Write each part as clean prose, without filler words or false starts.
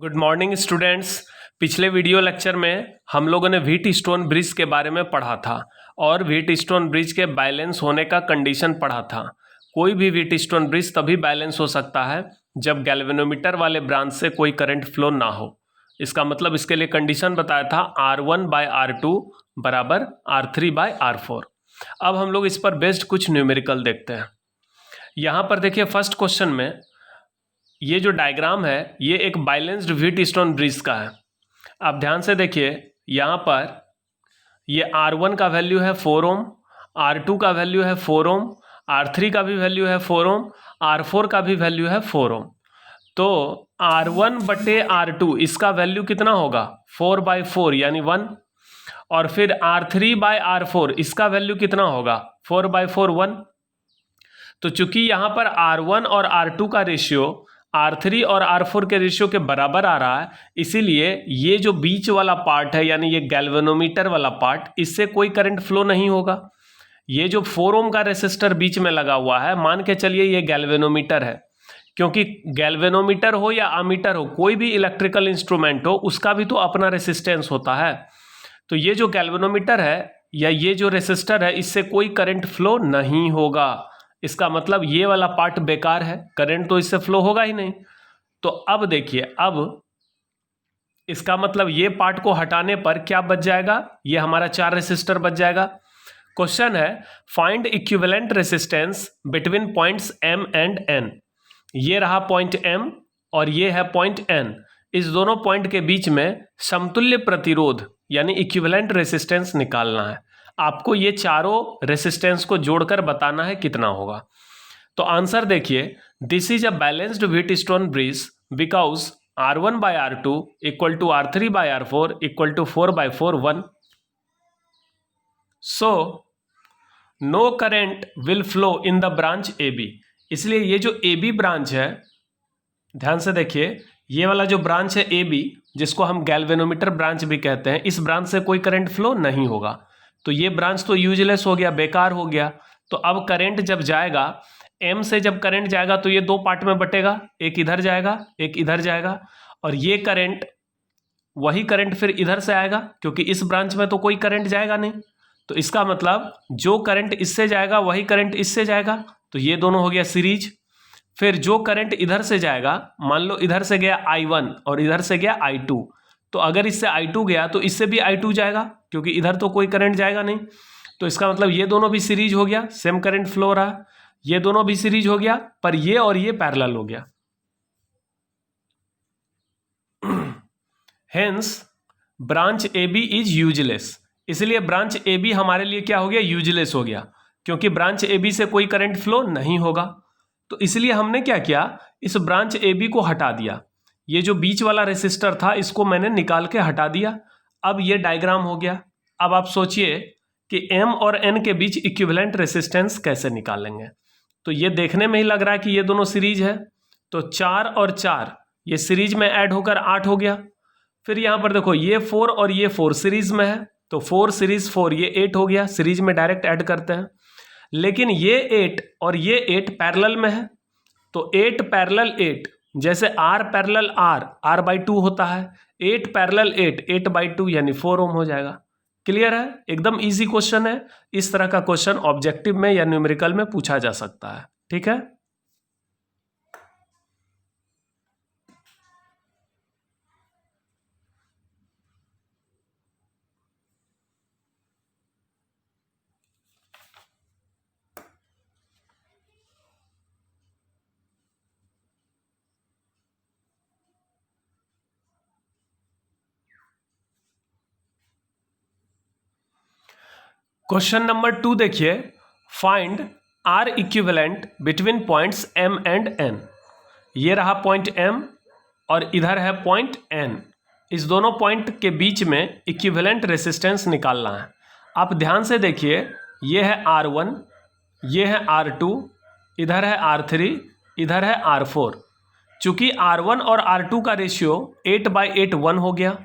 Good morning students. पिछले video lecture में हम लोगों ने व्हीटस्टोन ब्रिज के बारे में पढ़ा था और व्हीटस्टोन ब्रिज के बैलेंस होने का कंडीशन पढ़ा था। कोई भी व्हीटस्टोन ब्रिज तभी बैलेंस हो सकता है जब गैल्वेनोमीटर वाले ब्रांच से कोई करंट फ्लो ना हो। इसका मतलब इसके लिए कंडीशन बताया था R1/R2 बराबर R3/R4। अब हम लोग इस पर बेस्ड कुछ न्यूमेरिकल देखते हैं। यहाँ पर देखिए फर्स्ट क्वेश्चन में ये जो डायग्राम है ये एक बैलेंस्ड व्हीटस्टोन ब्रिज का है। आप ध्यान से देखिए, यहाँ पर ये R1 का वैल्यू है 4 ओम, R2 का वैल्यू है 4 ओम, R3 का भी वैल्यू है 4 ओम, R4 का भी वैल्यू है 4 ओम। तो R1/R2 इसका वैल्यू कितना होगा 4/4 यानी 1, और फिर R3/R4 इसका वैल्यू कितना होगा 4/4 1। तो चूंकि यहाँ पर R1 और R2 का रेशियो R3 और R4 के रेशियो के बराबर आ रहा है, इसीलिए ये जो बीच वाला पार्ट है यानी ये गैल्वेनोमीटर वाला पार्ट, इससे कोई करंट फ्लो नहीं होगा। ये जो 4 ओम का रेसिस्टर बीच में लगा हुआ है, मान के चलिए ये गैल्वेनोमीटर है, क्योंकि गैल्वेनोमीटर हो या अमीटर हो, कोई भी इलेक्ट्रिकल इंस्ट्रूमेंट हो, उसका भी तो अपना रेसिस्टेंस होता है। तो ये जो गैल्वेनोमीटर है या ये जो रेसिस्टर है, इससे कोई करंट फ्लो नहीं होगा। इसका मतलब ये वाला पार्ट बेकार है, करंट तो इससे फ्लो होगा ही नहीं। तो अब देखिए, अब इसका मतलब ये पार्ट को हटाने पर क्या बच जाएगा, ये हमारा 4 रेसिस्टर बच जाएगा। क्वेश्चन है find equivalent resistance between points M and N। ये रहा पॉइंट M और ये है पॉइंट N। इस दोनों पॉइंट के बीच में समतुल्य प्रतिरोध यानी इक्विवेलेंट रेसिस्टेंस निकालना है। आपको ये चारों रेसिस्टेंस को जोड़कर बताना है कितना होगा। तो आंसर देखिए, this is a balanced Wheatstone bridge because R1/R2 equal to R3/R4 equal to 4/4 1। So no current will flow in the branch AB। इसलिए ये जो AB ब्रांच है, ध्यान से देखिए, ये वाला जो ब्रांच है AB, जिसको हम गैल्वेनोमीटर ब्रांच भी कहते हैं, इस ब्रांच से कोई करंट फ्लो नहीं होगा। तो ये ब्रांच तो यूजलेस हो गया, बेकार हो गया। तो अब करंट जब जाएगा, M से जब करंट जाएगा तो ये 2 पार्ट में बटेगा, एक इधर जाएगा एक इधर जाएगा, और ये करंट वही करंट फिर इधर से आएगा, क्योंकि इस ब्रांच में तो कोई करंट जाएगा नहीं। तो इसका मतलब जो करंट इससे जाएगा वही करंट इससे जाएगा, तो ये दोनों हो गया सीरीज। फिर जो करंट इधर से जाएगा, मान लो इधर से गया I1 और इधर से गया I2, तो अगर इससे I2 गया तो इससे भी I2 जाएगा, क्योंकि इधर तो कोई करंट जाएगा नहीं। तो इसका मतलब ये दोनों भी सीरीज हो गया, सेम करंट फ्लो रहा, ये दोनों भी सीरीज हो गया, पर ये और ये पैरेलल हो गया। Hence branch AB is useless. इसलिए ब्रांच AB हमारे लिए क्या हो गया, यूजलेस हो गया, क्योंकि ब्रांच AB से कोई करंट फ्लो नहीं होगा। तो इसलिए हमने क्या किया, इस ब्रांच AB को हटा दिया। ये जो बीच वाला रेसिस्टर था इसको मैंने निकाल के हटा दिया। अब ये डायग्राम हो गया। अब आप सोचिए कि M और N के बीच इक्विवेलेंट रेसिस्टेंस कैसे निकालेंगे। तो ये देखने में ही लग रहा है कि ये दोनों सीरीज है, तो 4 और 4 ये सीरीज में ऐड होकर 8 हो गया। फिर यहाँ पर देखो, ये 4 और ये 4 सीरीज में है, तो 4 सीरीज 4 ये 8 हो गया, सीरीज में डायरेक्ट ऐड करते हैं। लेकिन ये 8 और ये 8 पैरेलल में है, तो 8 पैरेलल 8, जैसे R पैरेलल R/2 होता है, 8 पैरेलल 8 8/2 यानी 4 ओम हो जाएगा। क्लियर है, एकदम इजी क्वेश्चन है। इस तरह का क्वेश्चन ऑब्जेक्टिव में या न्यूमेरिकल में पूछा जा सकता है। ठीक है, क्वेश्चन नंबर 2 देखिए, find R equivalent between points M and N। ये रहा पॉइंट M और इधर है पॉइंट N। इस दोनों पॉइंट के बीच में इक्विवेलेंट रेसिस्टेंस निकालना है। आप ध्यान से देखिए, ये है R1, ये है R2, इधर है R3, इधर है R4। चूंकि R1 और R2 का रेशियो 8/8 1 हो गया,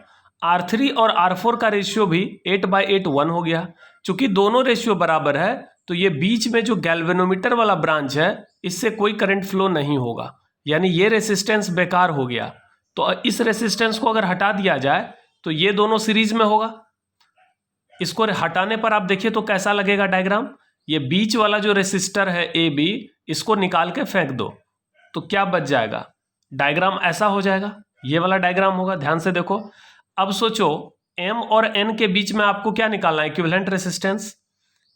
R3 और R4 का रेशियो भी 8/8 1 हो गया। चूंकि दोनों रेशियो बराबर है, तो ये बीच में जो गैल्वेनोमीटर वाला ब्रांच है, इससे कोई करंट फ्लो नहीं होगा, यानी ये रेसिस्टेंस बेकार हो गया। तो इस रेसिस्टेंस को अगर हटा दिया जाए तो ये दोनों सीरीज में होगा। इसको हटाने पर आप देखिए तो कैसा लगेगा डायग्राम। ये बीच वाला जो रेसिस्टर है ए बी, इसको निकाल के फेंक दो तो क्या बच जाएगा, डायग्राम ऐसा हो जाएगा, ये वाला डायग्राम होगा। ध्यान से देखो। अब सोचो M और N के बीच में आपको क्या निकालना है, इक्विवेलेंट रेसिस्टेंस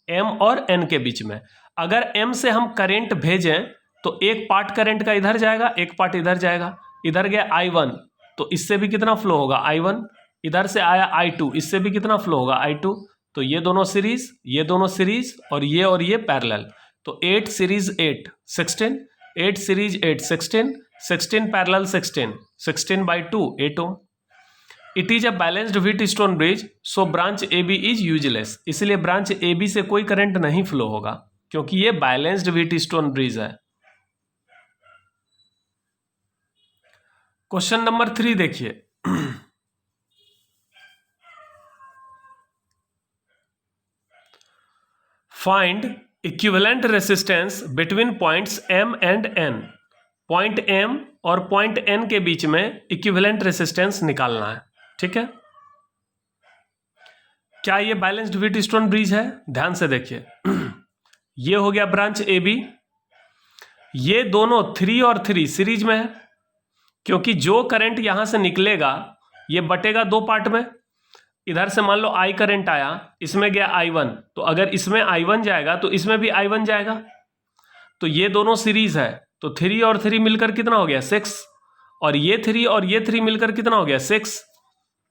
M और N के बीच में। अगर M से हम करंट भेजें तो एक पार्ट करंट का इधर जाएगा, एक पार्ट इधर जाएगा। इधर गया I1 तो इससे भी कितना फ्लो होगा I1, इधर से आया I2 इससे भी कितना फ्लो होगा I2। तो ये दोनों सीरीज, ये दोनों सीरीज और ये पैरेलल। तो 8 series 8 16, 8 series 8 16, 16 parallel 16, 16 by 2 8 ohm. It is a balanced Wheatstone bridge so branch A B is useless. इसलिए ब्रांच ए बी से कोई करंट नहीं फ्लो होगा क्योंकि ये बैलेंस्ड व्हीटस्टोन ब्रिज है। क्वेश्चन नंबर 3 देखिए। Find equivalent resistance between points M and N। Point M और पॉइंट N के बीच में इक्विवेलेंट रेसिस्टेंस निकालना है। ठीक है, क्या ये बैलेंस्ड व्हीटस्टोन ब्रिज है? ध्यान से देखिए। ये हो गया ब्रांच ए बी, ये दोनों 3 और 3 सीरीज में है क्योंकि जो करंट यहां से निकलेगा ये बटेगा दो पार्ट में। इधर से मान लो I करंट आया, इसमें गया I1, तो अगर इसमें I1 जाएगा तो इसमें भी I1 जाएगा। तो ये दोनों सीरीज है तो 3 और 3 मिलकर कितना हो गया 6, और ये 3 और ये 3 मिलकर कितना हो गया 6।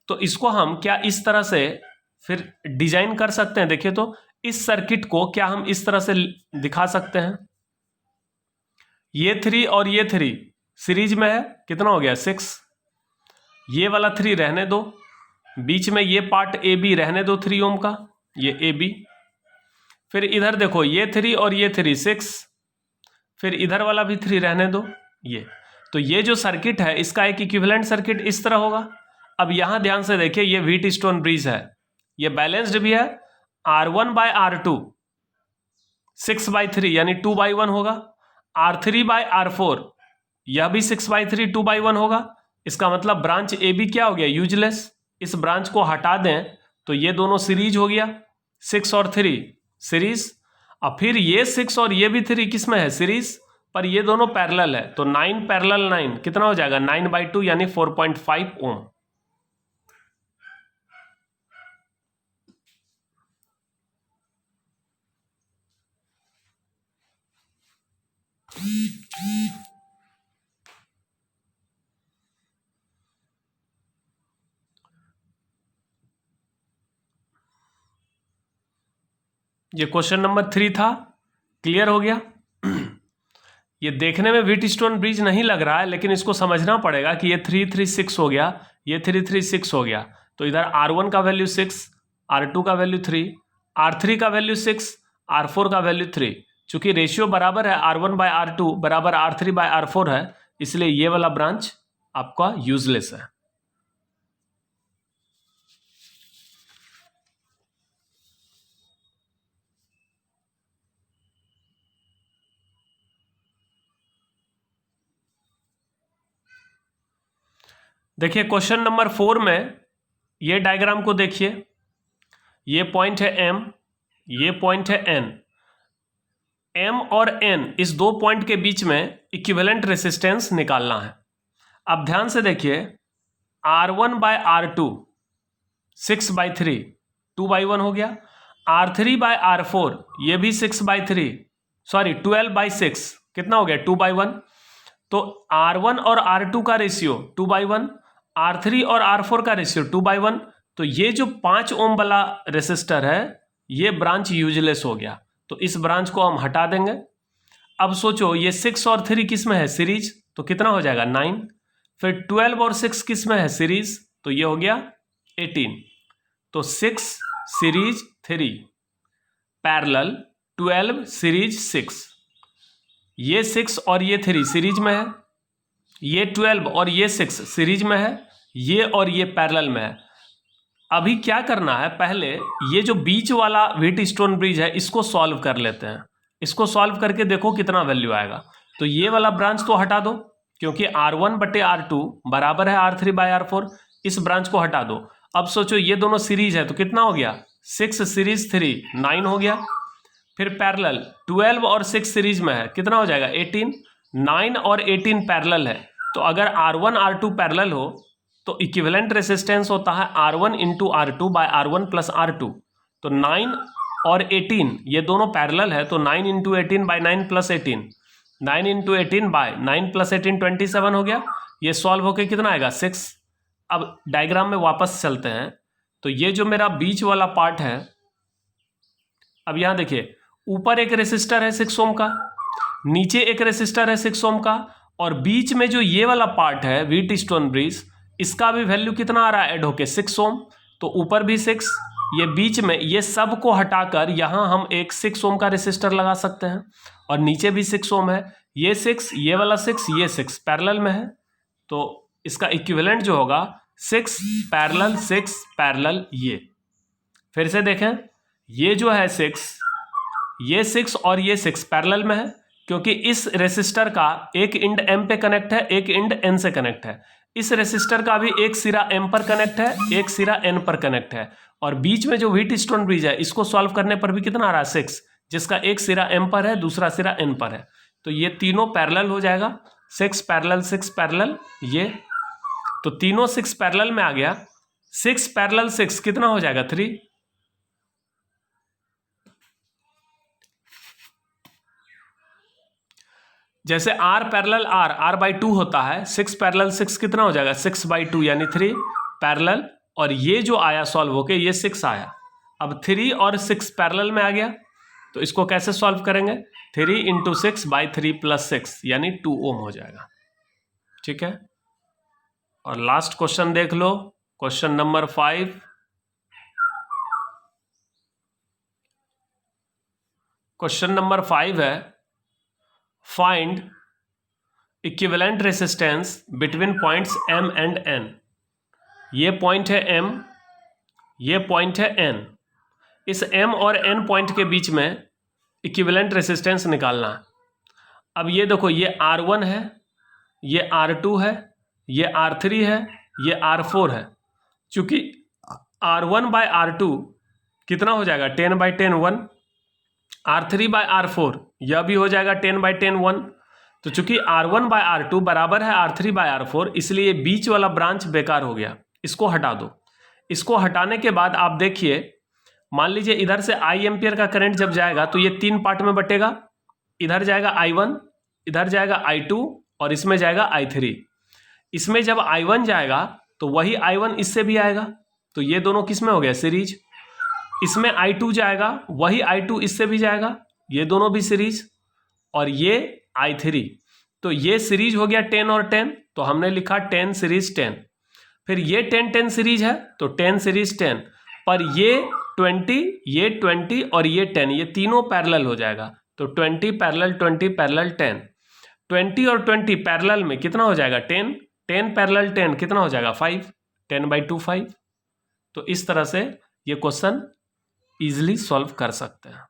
तो इसको हम क्या इस तरह से फिर डिजाइन कर सकते हैं। देखिए तो इस सर्किट को क्या हम इस तरह से दिखा सकते हैं, ये 3 और ये 3 सीरीज में है, कितना हो गया 6। ये वाला 3 रहने दो, बीच में ये पार्ट ए बी रहने दो 3 ओम का, ये ए बी। फिर इधर देखो ये 3 और ये 3 6, फिर इधर वाला भी 3 रहने दो ये। तो ये जो सर्किट है इसका एक इक्विवेलेंट सर्किट इस तरह होगा। अब यहां ध्यान से देखिए, ये व्हीटस्टोन ब्रिज है, ये बैलेंस्ड भी है। R1 by R2 6 by 3 यानी 2 by 1 होगा। R3 by R4 यह भी 6 by 3 2 by 1 होगा। इसका मतलब ब्रांच ए बी क्या हो गया यूजलेस। इस ब्रांच को हटा दें तो ये दोनों सीरीज हो गया, 6 और 3 सीरीज। अब फिर ये 6 और ये भी 3 किस में है सीरीज, पर ये दोनों पैरेलल है। तो 9 पैरेलल 9 कितना हो जाएगा 9 by 2 यानी 4.5 ओम। ये क्वेश्चन नंबर 3 था, क्लियर हो गया। ये देखने में व्हीटस्टोन ब्रिज नहीं लग रहा है, लेकिन इसको समझना पड़ेगा कि ये 3 3 6 हो गया, ये 3 3 6 हो गया। तो इधर R1 का वैल्यू 6, R2 का वैल्यू 3, R3 का वैल्यू 6, R4 का वैल्यू 3। चूंकि रेशियो बराबर है R1 by R2 बराबर R3 by R4 है, इसलिए ये वाला ब्रांच आपका यूजलेस है। देखिए क्वेश्चन नंबर 4 में ये डायग्राम को देखिए, ये पॉइंट है M, ये पॉइंट है N। M और N इस दो पॉइंट के बीच में इक्विवेलेंट रेसिस्टेंस निकालना है। अब ध्यान से देखिए, R1 by R2 6 by 3 2 by 1 हो गया, R3 by R4 ये भी 6 by 3 सॉरी 12 by 6 कितना हो गया 2 by 1। तो R1 और R2 का रेशियो 2 by 1, R3 और R4 का रेशियो 2 by 1। तो ये जो 5 ओम वाला रेसिस्टर है ये ब्रांच यूजलेस हो गया, तो इस ब्रांच को हम हटा देंगे। अब सोचो ये 6 और 3 किस में है सीरीज, तो कितना हो जाएगा 9। फिर 12 और 6 किस में है सीरीज, तो ये हो गया 18। तो 6 सीरीज 3 पैरेलल 12 सीरीज 6, ये 6 और ये 3 सीरीज में है, ये 12 और ये 6 सीरीज में है, ये और ये पैरेलल में है। अभी क्या करना है, पहले ये जो बीच वाला व्हीटस्टोन ब्रिज है इसको सॉल्व कर लेते हैं। इसको सॉल्व करके देखो कितना वैल्यू आएगा। तो ये वाला ब्रांच तो हटा दो, क्योंकि R1/R2 बराबर है R3/R4। इस ब्रांच को हटा दो। अब सोचो ये दोनों सीरीज है तो कितना हो गया, 6 सीरीज 3 9 हो गया। फिर पैरेलल 12 और 6 सीरीज में है, कितना हो जाएगा 18। 9 और 18 पैरेलल है, तो अगर R1 R2 पैरेलल हो तो इक्विवेलेंट रेसिस्टेंस होता है R1 × R2 / R1 + R2। तो 9 और 18 ये दोनों पैरेलल है, तो 9 × 18 / 9 + 18, 9 × 18 / 9 + 18 27 हो गया। ये सॉल्व होके कितना आएगा 6। अब डायग्राम में वापस चलते हैं, तो ये जो मेरा बीच वाला पार्ट है, अब यहाँ देखिए ऊपर एक रेसिस्टर है 6 ओम का, नीचे एक रेसिस्टर है 6 ओम का, और बीच में जो ये वाला पार्ट है व्हीटस्टोन ब्रिज, इसका भी वैल्यू कितना आ रहा है ऐड होके 6 ओम। तो ऊपर भी 6, ये बीच में ये सब को हटाकर यहाँ हम एक 6 ओम का रेसिस्टर लगा सकते हैं, और नीचे भी 6 ओम है। ये 6, ये वाला 6, ये 6 पैरेलल में है, तो इसका इक्विवेलेंट जो होगा 6 पैरेलल 6 पैरेलल। ये फिर से देखें, ये जो है 6, ये 6 और ये 6 पैरेलल में है, क्योंकि इस रेसिस्टर का एक एंड M पे कनेक्ट है, एक एंड N से कनेक्ट है। इस रेसिस्टर का भी एक सिरा M पर कनेक्ट है, एक सिरा N पर कनेक्ट है, और बीच में जो व्हीटस्टोन ब्रिज है इसको सॉल्व करने पर भी कितना आ रहा है 6, जिसका एक सिरा M पर है, दूसरा सिरा N पर है। तो ये तीनों पैरेलल हो जाएगा, 6 पैरेलल 6 पैरेलल। ये तो तीनों 6 पैरेलल में आ गया। 6 पैरेलल 6 कितना हो जाएगा 3। जैसे R पैरेलल R/2 होता है, 6 पैरेलल 6 कितना हो जाएगा 6/2 यानी 3 पैरेलल। और ये जो आया सॉल्व होके ये 6 आया। अब 3 और 6 पैरेलल में आ गया, तो इसको कैसे सॉल्व करेंगे, 3 × 6/3 + 6 यानी 2 ओम हो जाएगा। ठीक है, और लास्ट क्वेश्चन देख लो, क्वेश्चन नंबर 5। क्वेश्चन नंबर 5 है, find equivalent resistance between points M and N। ये पॉइंट है M, ये पॉइंट है N। इस M और N पॉइंट के बीच में इक्विवेलेंट रेसिस्टेंस निकालना है। अब ये देखो, ये R1 है, ये R2 है, ये R3 है, ये R4 है। चूंकि R1/R2 कितना हो जाएगा 10/10 1, R3/R4 यह भी हो जाएगा 10/10 1। तो चूंकि R1/R2 बराबर है R3/R4, इसलिए बीच वाला ब्रांच बेकार हो गया, इसको हटा दो। इसको हटाने के बाद आप देखिए, मान लीजिए इधर से I एम्पियर का करंट जब जाएगा तो ये 3 पार्ट में बटेगा। इधर जाएगा I1, इधर जाएगा I2 और इसमें जाएगा I3। इसमें जब I1 जाएगा तो वही I1 इससे भी आएगा, तो ये दोनों किस में हो गया सीरीज। इसमें I2 जाएगा, वही I2 इससे भी जाएगा, ये दोनों भी सीरीज, और ये I3। तो ये सीरीज हो गया 10 और 10, तो हमने लिखा 10 सीरीज 10। फिर ये 10 सीरीज है तो 10 सीरीज 10, पर ये 20, ये 20 और ये 10, ये तीनों पैरेलल हो जाएगा। तो 20 पैरेलल 20 पैरेलल 10, 20 और 20 पैरेलल में कितना हो जाएगा 10, 10 पैरेलल 10 कितना हो जाएगा 5, 10/2 5। तो इस तरह से ये क्वेश्चन इजीली सॉल्व कर सकते हैं।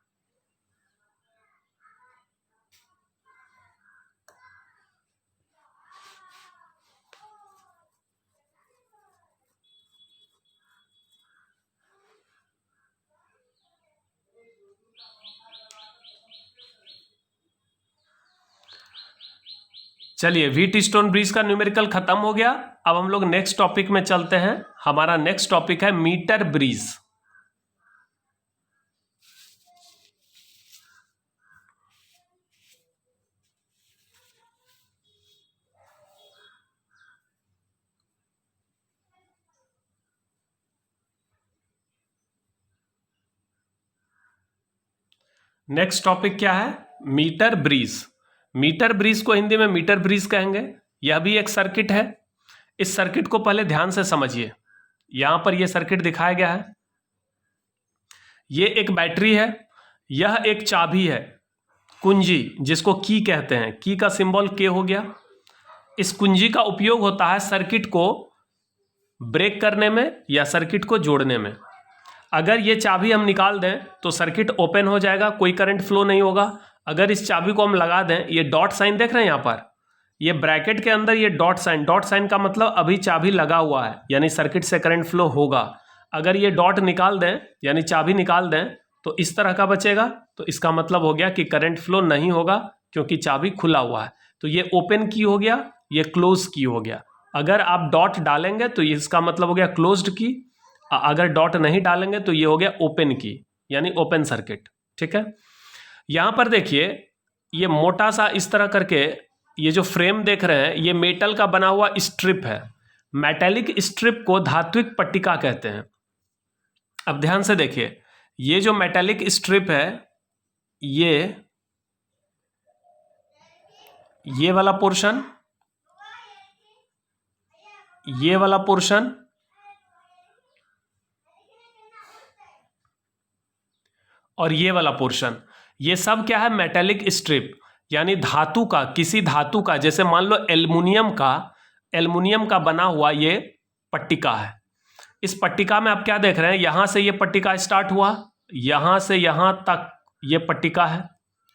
चलिए, व्हीटस्टोन ब्रिज का न्यूमेरिकल खत्म हो गया। अब हम लोग नेक्स्ट टॉपिक में चलते हैं। हमारा नेक्स्ट टॉपिक है मीटर ब्रिज। नेक्स्ट टॉपिक क्या है, मीटर ब्रिज। मीटर ब्रिज को हिंदी में मीटर ब्रिज कहेंगे। यह भी एक सर्किट है। इस सर्किट को पहले ध्यान से समझिए। यहां पर यह सर्किट दिखाया गया है। यह एक बैटरी है, यह एक चाबी है, कुंजी, जिसको की कहते हैं। की का सिंबल के हो गया। इस कुंजी का उपयोग होता है सर्किट को ब्रेक करने में या सर्किट को जोड़ने में। अगर ये चाबी हम निकाल दें तो सर्किट ओपन हो जाएगा, कोई करंट फ्लो नहीं होगा। अगर इस चाबी को हम लगा दें, ये डॉट साइन देख रहे हैं यहाँ पर, ये ब्रैकेट के अंदर ये डॉट साइन का मतलब अभी चाबी लगा हुआ है, यानी सर्किट से करंट फ्लो होगा। अगर ये डॉट निकाल दें यानी चाबी निकाल दें तो इस तरह का बचेगा, तो इसका मतलब हो गया कि करंट फ्लो नहीं होगा क्योंकि चाबी खुला हुआ है। तो ये ओपन की हो गया, ये क्लोज की हो गया। अगर आप डॉट डालेंगे तो इसका मतलब हो गया क्लोज्ड की, अगर डॉट नहीं डालेंगे तो ये हो गया ओपन की, यानी ओपन सर्किट। ठीक है, यहां पर देखिए ये मोटा सा इस तरह करके ये जो फ्रेम देख रहे हैं ये मेटल का बना हुआ स्ट्रिप है। मेटेलिक स्ट्रिप को धात्विक पट्टिका कहते हैं। अब ध्यान से देखिए, ये जो मेटेलिक स्ट्रिप है ये वाला पोर्शन, ये वाला पोर्शन और ये वाला पोर्शन, ये सब क्या है? मेटेलिक स्ट्रिप, यानी धातु का, किसी धातु का, जैसे मान लो एल्युमिनियम का बना हुआ ये पट्टिका है। इस पट्टिका में आप क्या देख रहे हैं? यहां से ये पट्टिका स्टार्ट हुआ, यहां से यहां तक ये पट्टिका है।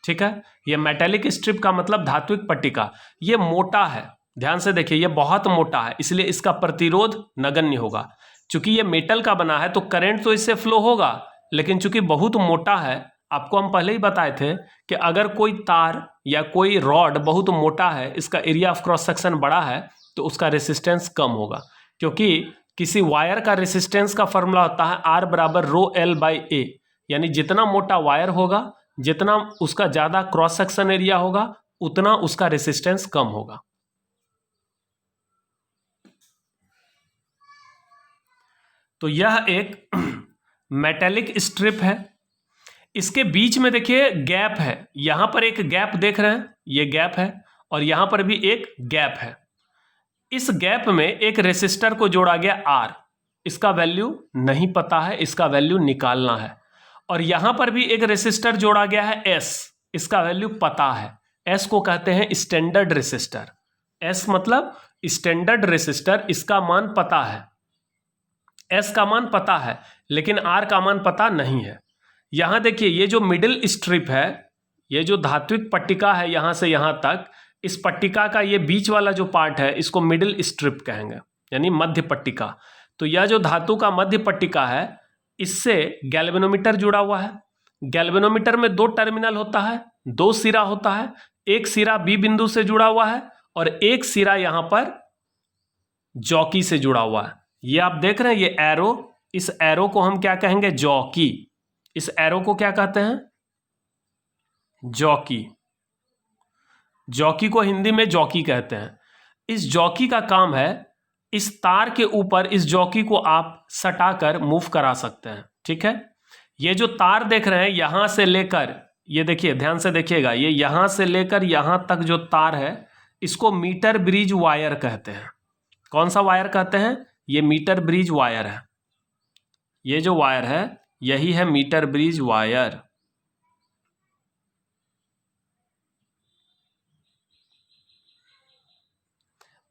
ठीक है, ये मेटेलिक स्ट्रिप का मतलब धात्विक पट्टिका। ये मोटा है, ध्यान से देखिए, ये बहुत मोटा है, इसलिए इसका प्रतिरोध नगण्य होगा। चूंकि ये मेटल का बना है तो करंट तो इससे फ्लो होगा, लेकिन चूंकि बहुत मोटा है, आपको हम पहले ही बताए थे कि अगर कोई तार या कोई रॉड बहुत मोटा है, इसका एरिया ऑफ क्रॉस सेक्शन बड़ा है, तो उसका रेसिस्टेंस कम होगा। क्योंकि किसी वायर का रेसिस्टेंस का फॉर्मूला होता है R बराबर रो L बाई ए, यानी जितना मोटा वायर होगा, जितना उसका ज़्यादा क्रॉस सेक्शन एरिया होगा, उतना उसका रेसिस्टेंस कम होगा। तो यह एक मेटेलिक स्ट्रिप है। इसके बीच में देखिए गैप है, यहां पर एक गैप देख रहे हैं, ये गैप है, और यहां पर भी एक गैप है। इस गैप में एक रेसिस्टर को जोड़ा गया R, इसका वैल्यू नहीं पता है, इसका वैल्यू निकालना है। और यहां पर भी एक रेसिस्टर जोड़ा गया है S, इसका वैल्यू पता है। S को कहते हैं स्टैंडर्ड रेसिस्टर। S मतलब स्टैंडर्ड रेसिस्टर, इसका मान पता है, S का मान पता है, लेकिन R का मान पता नहीं है। यहां देखिए ये जो मिडिल स्ट्रिप है, ये जो धात्विक पट्टिका है यहां से यहां तक, इस पट्टिका का ये बीच वाला जो पार्ट है इसको मिडिल स्ट्रिप कहेंगे, यानी मध्य पट्टिका। तो यह जो धातु का मध्य पट्टिका है, इससे गैल्वेनोमीटर जुड़ा हुआ है। गैल्वेनोमीटर में 2 टर्मिनल होता है, 2 सिरा होता है। एक सिरा B बिंदु से जुड़ा हुआ है और एक सिरा यहां पर जॉकी से जुड़ा हुआ है। ये आप देख रहे हैं ये एरो, इस एरो को हम क्या कहेंगे? जॉकी। इस एरो को क्या कहते हैं? जॉकी। जॉकी को हिंदी में जॉकी कहते हैं। इस जॉकी का काम है, इस तार के ऊपर इस जॉकी को आप सटाकर मूव करा सकते हैं। ठीक है, ये जो तार देख रहे हैं यहां से लेकर, ये देखिए ध्यान से देखिएगा, ये यहां से लेकर यहां तक जो तार है इसको मीटर ब्रिज वायर कहते हैं। कौन सा वायर कहते हैं? ये मीटर ब्रिज वायर है। ये जो वायर है यही है metre bridge wire.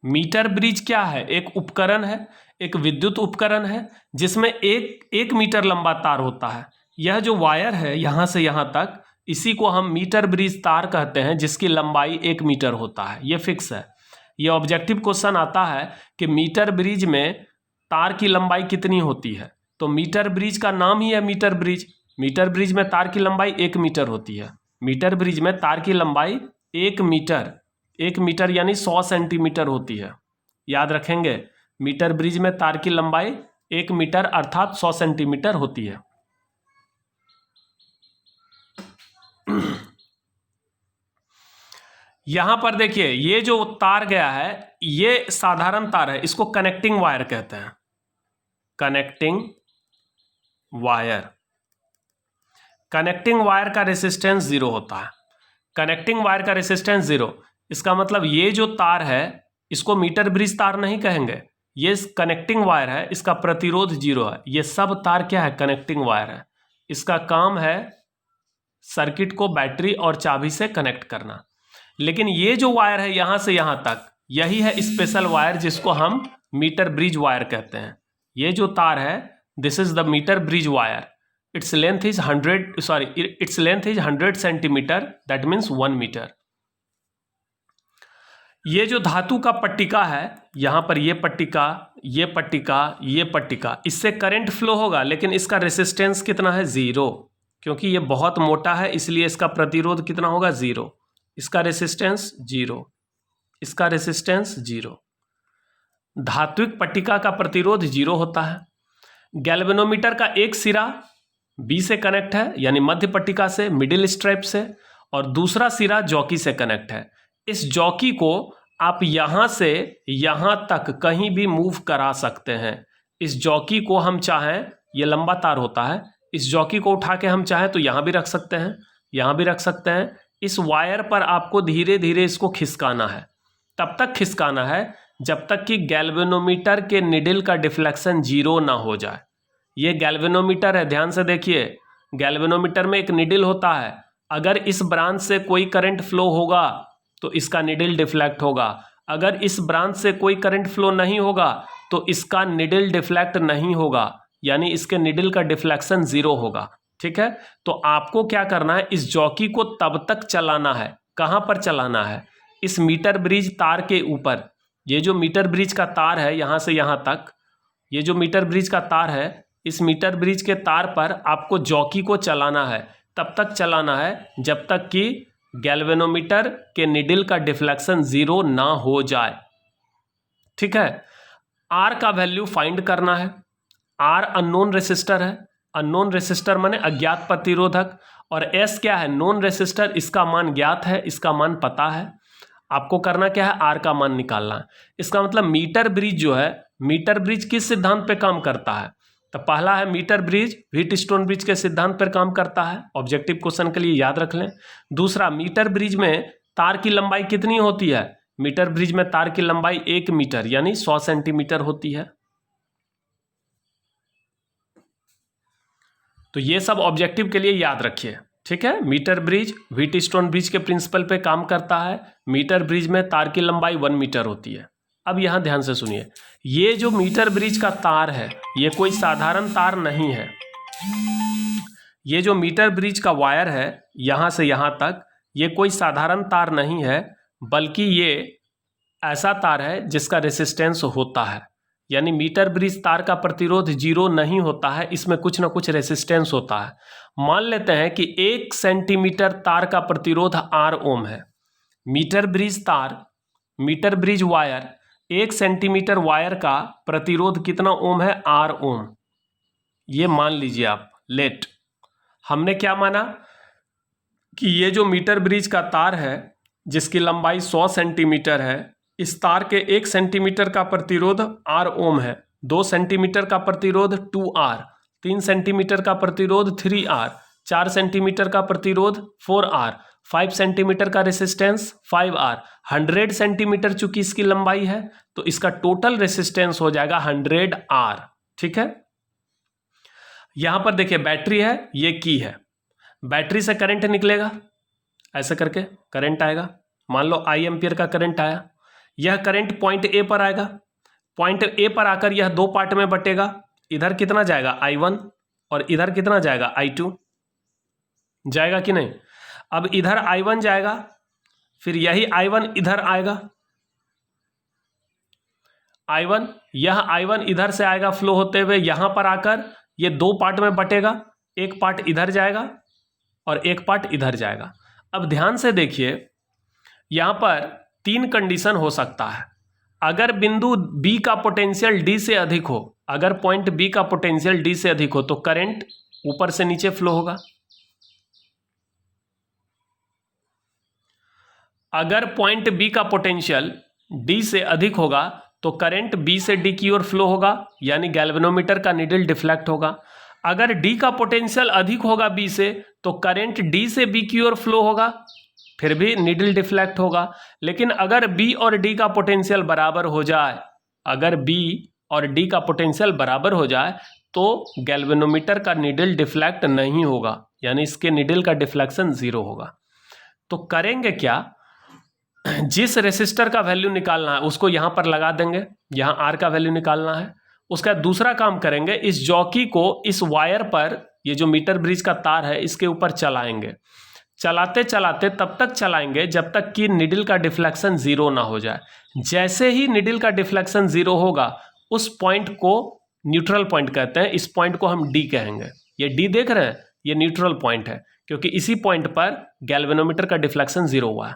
Metre bridge क्या है? एक उपकरण है, एक विद्युत उपकरण है जिसमें एक मीटर लंबा तार होता है। यह जो वायर है यहां से यहां तक, इसी को हम मीटर ब्रिज तार कहते हैं, जिसकी लंबाई 1 मीटर होता है। ये फिक्स है। ये ऑब्जेक्टिव क्वेश्चन आता है कि मीटर ब्रिज में तार की लंबाई कितनी होती है, तो मीटर ब्रिज का नाम ही है मीटर ब्रिज। मीटर ब्रिज में तार की लंबाई 1 मीटर होती है। मीटर ब्रिज में तार की लंबाई 1 मीटर यानी 100 सेंटीमीटर होती है। याद रखेंगे, मीटर ब्रिज में तार की लंबाई 1 मीटर अर्थात 100 सेंटीमीटर होती है। यहां पर देखिए ये जो तार गया है ये साधारण तार है, इसको कनेक्टिंग वायर कहते हैं। Connecting wire. कनेक्टिंग वायर का रेसिस्टेंस 0 होता है। कनेक्टिंग वायर का रेसिस्टेंस 0, इसका मतलब ये जो तार है इसको मीटर ब्रिज तार नहीं कहेंगे, ये कनेक्टिंग वायर है, इसका प्रतिरोध 0 है। ये सब तार क्या है? कनेक्टिंग वायर है। इसका काम है सर्किट को बैटरी और चाबी से कनेक्ट करना। लेकिन ये जो वायर है यहां से यहां तक, यही है स्पेशल वायर जिसको हम मीटर ब्रिज वायर कहते हैं। ये जो तार है, this is the metre bridge wire. its length is 100 centimetre, that means 1 metre. ये जो धातु का पट्टिका है, यहाँ पर ये पट्टिका, ये पट्टिका, ये पट्टिका, इससे करंट फ्लो होगा, लेकिन इसका रेसिस्टेंस कितना है? 0, क्योंकि ये बहुत मोटा है, इसलिए इसका प्रतिरोध कितना होगा? 0। इसका रेसिस्टेंस 0, इसका रेसिस्टेंस 0। धात्विक पट्टिका का प्रतिरोध 0 होता है। गैल्वेनोमीटर का एक सिरा बी से कनेक्ट है, यानी मध्य पट्टिका से, मिडिल स्ट्रैप से, और दूसरा सिरा जॉकी से कनेक्ट है। इस जॉकी को आप यहाँ से यहाँ तक कहीं भी मूव करा सकते हैं। इस जॉकी को हम चाहें, ये लंबा तार होता है, इस जॉकी को उठा के हम चाहें तो यहाँ भी रख सकते हैं, यहाँ भी रख सकते हैं। इस वायर पर आपको धीरे धीरे इसको खिसकाना है। तब तक खिसकाना है जब तक कि गैल्वेनोमीटर के निडल का डिफ्लेक्शन 0 ना हो जाए। ये गैल्वेनोमीटर है, ध्यान से देखिए। गैल्वेनोमीटर में एक निडल होता है, अगर इस ब्रांच से कोई करंट फ्लो होगा तो इसका निडल डिफ्लेक्ट होगा, अगर इस ब्रांच से कोई करंट फ्लो नहीं होगा तो इसका निडल डिफ्लेक्ट नहीं होगा, यानी इसके निडल का डिफ्लेक्शन 0 होगा। ठीक है, तो आपको क्या करना है, इस जॉकी को तब तक चलाना है। कहाँ पर चलाना है? इस मीटर ब्रिज तार के ऊपर। ये जो मीटर ब्रिज का तार है, यहाँ से यहाँ तक, ये जो मीटर ब्रिज का तार है, इस मीटर ब्रिज के तार पर आपको जॉकी को चलाना है। तब तक चलाना है जब तक कि गैल्वेनोमीटर के निडल का डिफ्लेक्शन 0 ना हो जाए। ठीक है, आर का वैल्यू फाइंड करना है। आर अननोन रेसिस्टर है, अननोन रेसिस्टर माने अज्ञात प्रतिरोधक, और एस क्या है? Known resistor. इसका मान ज्ञात है, इसका मान पता है। आपको करना क्या है? आर का मान निकालना है। इसका मतलब मीटर ब्रिज जो है, मीटर ब्रिज किस सिद्धांत पे काम करता है? तो पहला है मीटर ब्रिज व्हीटस्टोन ब्रिज के सिद्धांत पर काम करता है, ऑब्जेक्टिव क्वेश्चन के लिए याद रख लें। दूसरा, मीटर ब्रिज में तार की लंबाई कितनी होती है? मीटर ब्रिज में तार की लंबाई 1 मीटर यानी 100 सेंटीमीटर होती है। तो ये सब ऑब्जेक्टिव के लिए याद रखिए। ठीक है, मीटर ब्रिज व्हीटस्टोन ब्रिज के प्रिंसिपल पे काम करता है। मीटर ब्रिज में तार की लंबाई 1 मीटर होती है। अब यहां ध्यान से सुनिए, ये जो मीटर ब्रिज का तार है, ये कोई साधारण तार नहीं है। ये जो मीटर ब्रिज का वायर है यहां से यहां तक, ये कोई साधारण तार नहीं है, बल्कि ये ऐसा तार है जिसका रेसिस्टेंस होता है। यानी मीटर ब्रिज तार का प्रतिरोध 0 नहीं होता है, इसमें कुछ ना कुछ रेसिस्टेंस होता है। मान लेते हैं कि 1 सेंटीमीटर तार का प्रतिरोध R ओम है। मीटर ब्रिज तार, metre bridge wire, 1 centimetre wire का प्रतिरोध कितना ओम है? R ओम। ये मान लीजिए आप, लेट। हमने क्या माना कि ये जो मीटर ब्रिज का तार है जिसकी लंबाई 100 सेंटीमीटर है, इस तार के 1 सेंटीमीटर का प्रतिरोध R ओम है, 2 सेंटीमीटर का प्रतिरोध 2R, 3 सेंटीमीटर का प्रतिरोध 3R, 4 सेंटीमीटर का प्रतिरोध 4R, 5 सेंटीमीटर का रेसिस्टेंस 5R, 100 सेंटीमीटर चूंकि इसकी लंबाई है तो इसका टोटल रेसिस्टेंस हो जाएगा 100R। ठीक है, यहां पर देखिए बैटरी है, ये की है, बैटरी से करंट निकलेगा, ऐसे करके करंट आएगा। मान लो I एम्पियर का करंट आया, यह करंट पॉइंट ए पर आएगा, पॉइंट ए पर आकर यह 2 पार्ट में बटेगा। इधर कितना जाएगा? I1, और इधर कितना जाएगा? I2। जाएगा कि नहीं? अब इधर I1 जाएगा, फिर यही I1 इधर आएगा, I1, यह I1 इधर से आएगा फ्लो होते हुए, यहां पर आकर ये 2 पार्ट में बटेगा, एक पार्ट इधर जाएगा और एक पार्ट इधर जाएगा। अब ध्यान से देखिए, यहां पर 3 कंडीशन हो सकता है। अगर बिंदु B का पोटेंशियल D से अधिक हो, अगर पॉइंट B का पोटेंशियल D से अधिक हो तो करंट ऊपर से नीचे फ्लो होगा। अगर पॉइंट B का पोटेंशियल D से अधिक होगा तो करंट B से D की ओर फ्लो होगा, यानी गैल्वेनोमीटर का निडल डिफ्लेक्ट होगा। अगर D का पोटेंशियल अधिक होगा B से तो करंट D से B की ओर फ्लो होगा, फिर भी निडल डिफ्लेक्ट होगा। लेकिन अगर B और D का पोटेंशियल बराबर हो जाए, अगर B और D का पोटेंशियल बराबर हो जाए तो गैल्वेनोमीटर का निडल डिफ्लेक्ट नहीं होगा, यानी इसके निडल का डिफ्लेक्शन 0 होगा। तो करेंगे क्या, जिस रेसिस्टर का वैल्यू निकालना है उसको यहां पर लगा देंगे, यहां R का वैल्यू निकालना है। उसका दूसरा काम करेंगे, इस जॉकी को इस वायर पर, ये जो मीटर ब्रिज का तार है इसके ऊपर चलाएंगे। चलाते चलाते तब तक चलाएंगे जब तक कि निडल का डिफ्लेक्शन 0 ना हो जाए। जैसे ही निडल का डिफ्लेक्शन 0 होगा उस पॉइंट को न्यूट्रल पॉइंट कहते हैं, इस पॉइंट को हम डी कहेंगे। ये डी देख रहे हैं, ये न्यूट्रल पॉइंट है क्योंकि इसी पॉइंट पर गैल्वेनोमीटर का डिफ्लेक्शन 0 हुआ है।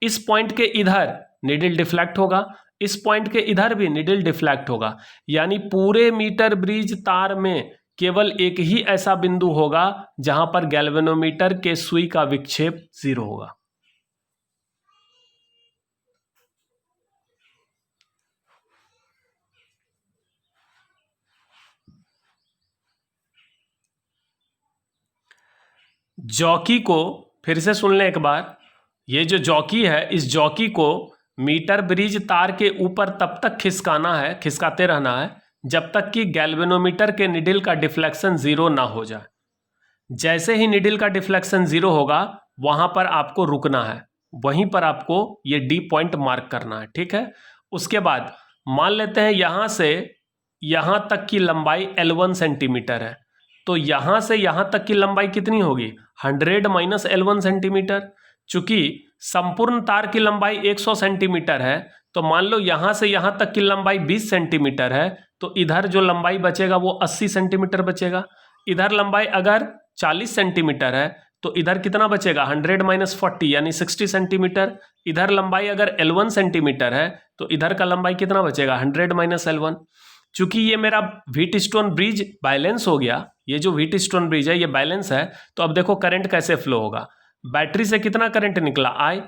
इस पॉइंट के इधर निडल डिफ्लेक्ट होगा, इस पॉइंट के इधर भी निडल डिफ्लेक्ट होगा, यानी पूरे मीटर ब्रिज तार में केवल एक ही ऐसा बिंदु होगा जहां पर गैल्वेनोमीटर के सुई का विक्षेप 0 होगा। जॉकी को फिर से सुन लें एक बार, ये जो जॉकी है इस जॉकी को मीटर ब्रिज तार के ऊपर तब तक खिसकाना है, खिसकाते रहना है जब तक कि गैल्वेनोमीटर के निडल का डिफ्लेक्शन 0 ना हो जाए। जैसे ही निडल का डिफ्लेक्शन 0 होगा वहां पर आपको रुकना है, वहीं पर आपको ये डी पॉइंट मार्क करना है, ठीक है। उसके बाद मान लेते हैं यहां से यहां तक की लंबाई L1 सेंटीमीटर है, तो यहां से यहां तक की लंबाई कितनी होगी 100 माइनस L1 सेंटीमीटर। चूंकि संपूर्ण तार की लंबाई 100 सेंटीमीटर है तो मान लो यहां से यहां तक की लंबाई 20 सेंटीमीटर है, तो इधर जो लंबाई बचेगा वो 80 सेंटीमीटर बचेगा। इधर लंबाई अगर 40 सेंटीमीटर है तो इधर कितना बचेगा 100 माइनस 40 यानी 60 सेंटीमीटर। इधर लंबाई अगर L1 सेंटीमीटर है तो इधर का लंबाई कितना बचेगा 100 माइनस L1। चूंकि ये मेरा व्हीटस्टोन ब्रिज बैलेंस हो गया, ये जो व्हीटस्टोन ब्रिज है ये बैलेंस है, तो अब देखो करंट कैसे फ्लो होगा। बैटरी से कितना करंट निकला I,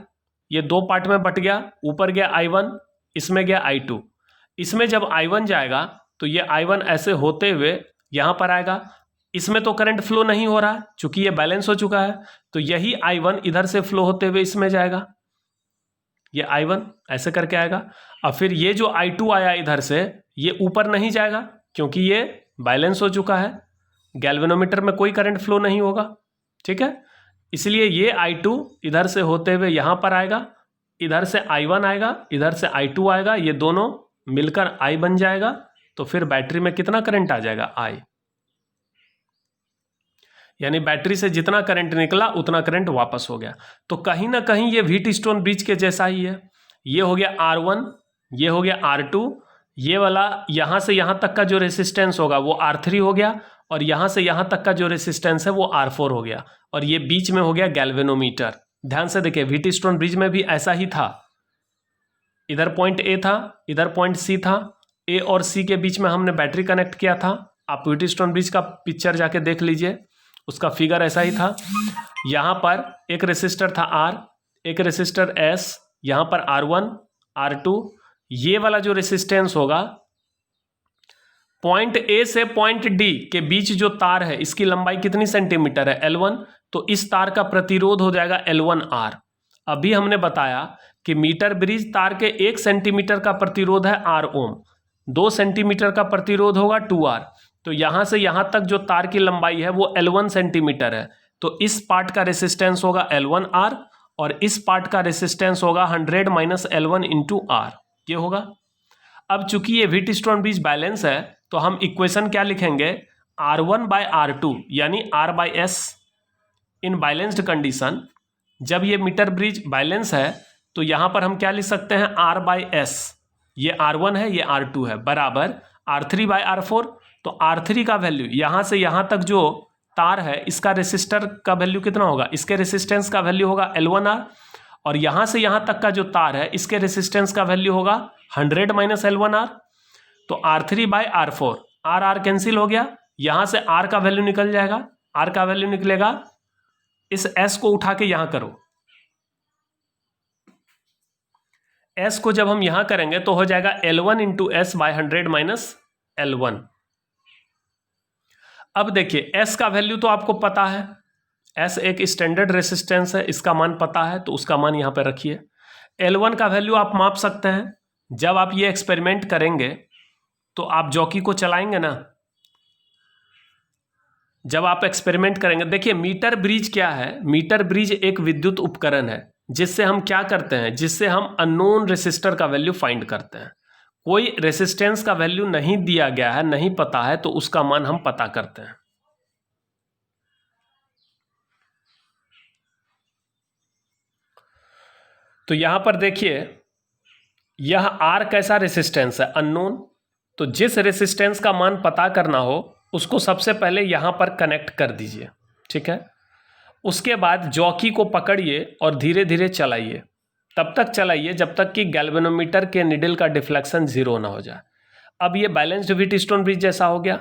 ये दो पार्ट में बट गया, ऊपर गया I1, इसमें गया I2। इसमें जब I1 जाएगा तो ये I1 ऐसे होते हुए यहां पर आएगा, इसमें तो करंट फ्लो नहीं हो रहा चूंकि ये बैलेंस हो चुका है, तो यही I1 इधर से फ्लो होते हुए इसमें जाएगा, ये I1 ऐसे करके आएगा। अब फिर ये जो I2 आया इधर से ये ऊपर नहीं जाएगा क्योंकि ये बैलेंस हो चुका है, गैल्वेनोमीटर में कोई करंट फ्लो नहीं होगा, ठीक है। इसलिए ये I2 इधर से होते हुए यहां पर आएगा, इधर से I1 आएगा, इधर से I2 आएगा, ये दोनों मिलकर I बन जाएगा, तो फिर बैटरी में कितना करंट आ जाएगा I, यानी बैटरी से जितना करंट निकला उतना करंट वापस हो गया। तो कहीं ना कहीं ये व्हीटस्टोन ब्रिज के जैसा ही है, ये हो गया R1, ये हो गया R2, ये वाला यहां से यहां तक का जो रेसिस्टेंस होगा वो R3 हो गया, और यहां से यहां तक का जो रेसिस्टेंस है वो R4 हो गया, और ये बीच में हो गया गैल्वेनोमीटर। ध्यान से देखिए व्हीटस्टोन ब्रिज में भी ऐसा ही था, इधर पॉइंट A था, इधर पॉइंट C था, A और C के बीच में हमने बैटरी कनेक्ट किया था। आप व्हीटस्टोन ब्रिज का पिक्चर जाके देख लीजिए, उसका फिगर ऐसा ही था। यहां पर एक रेसिस्टर था R, एक रेसिस्टर S, यहां पर R1, R2, ये वाला जो रेसिस्टेंस होगा पॉइंट A से पॉइंट D के बीच जो तार है इसकी लंबाई कितनी सेंटीमीटर है L1, तो इस तार का प्रतिरोध हो जाएगा L1R। अभी हमने बताया कि मीटर ब्रिज तार के 1 सेंटीमीटर का प्रतिरोध है R ओम, 2 सेंटीमीटर का प्रतिरोध होगा 2R, तो यहां से यहां तक जो तार की लंबाई है वो L1 सेंटीमीटर है, तो इस पार्ट का रेसिस्टेंस होगा L1R और इस पार्ट का रेसिस्टेंस होगा 100 माइनस L1 इंटू R, ये होगा। अब चूंकि ये व्हीटस्टोन ब्रिज बैलेंस है तो हम इक्वेशन क्या लिखेंगे R1 बाय R2 यानी R by S in balanced condition. जब ये मीटर ब्रिज बैलेंस है तो यहां पर हम क्या लिख सकते हैं R बाय S, ये R1 है ये R2 है, बराबर R3 बाय R4। तो R3 का वैल्यू यहां से यहां तक जो तार है इसका रेसिस्टर का वैल्यू कितना होगा, इसके रेसिस्टेंस का वैल्यू होगा L1R, और यहां से यहां तक का जो तार है इसके रेसिस्टेंस का वैल्यू होगा 100 माइनस L1R। तो R3 bye R4, R cancel हो गया, यहां से R का वैल्यू निकल जाएगा, R का वैल्यू निकलेगा, इस S को उठा के यहां करो, S को जब हम यहां करेंगे तो हो जाएगा L1 into S bye 100 minus L1। अब देखिए S का वैल्यू तो आपको पता है, S एक स्टैंडर्ड रेसिस्टेंस है, इसका मान पता है तो उसका मान यहां पर रखिए। L1 का वैल्यू आप माप सकते हैं, जब आप ये एक्सपेरिमेंट करेंगे तो आप जॉकी को चलाएंगे ना, जब आप एक्सपेरिमेंट करेंगे, देखिए मीटर ब्रिज क्या है, मीटर ब्रिज एक विद्युत उपकरण है जिससे हम क्या करते हैं, जिससे हम अननोन रेसिस्टर का वैल्यू फाइंड करते हैं। कोई रेसिस्टेंस का वैल्यू नहीं दिया गया है, नहीं पता है, तो उसका मान हम पता करते हैं। तो यहां पर देखिए यह R कैसा रेसिस्टेंस है, अननोन। तो जिस रेसिस्टेंस का मान पता करना हो उसको सबसे पहले यहां पर कनेक्ट कर दीजिए, ठीक है। उसके बाद जॉकी को पकड़िए और धीरे धीरे चलाइए, तब तक चलाइए जब तक कि गैल्वेनोमीटर के निडल का डिफ्लेक्शन 0 ना हो जाए। अब ये बैलेंस्ड व्हीटस्टोन ब्रिज जैसा हो गया।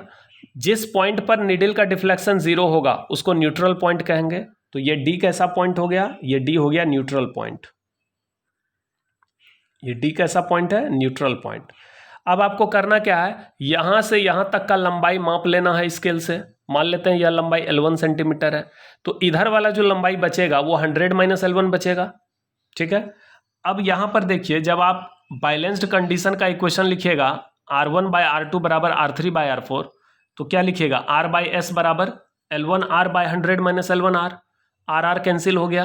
जिस पॉइंट पर निडल का डिफ्लेक्शन 0 होगा उसको न्यूट्रल पॉइंट कहेंगे। तो ये डी कैसा पॉइंट हो गया, ये डी हो गया न्यूट्रल पॉइंट। ये डी कैसा पॉइंट है, न्यूट्रल पॉइंट। अब आपको करना क्या है, यहां से यहां तक का लंबाई माप लेना है स्केल से। मान लेते हैं यह लंबाई L1 सेंटीमीटर है, तो इधर वाला जो लंबाई बचेगा वो 100 - L1 बचेगा, ठीक है। अब यहां पर देखिए जब आप बैलेंस्ड कंडीशन का इक्वेशन लिखिएगा R1/R2 बराबर R3/R4, तो क्या लिखिएगा, R/S बराबर L1R/100 - L1R। R कैंसिल हो गया,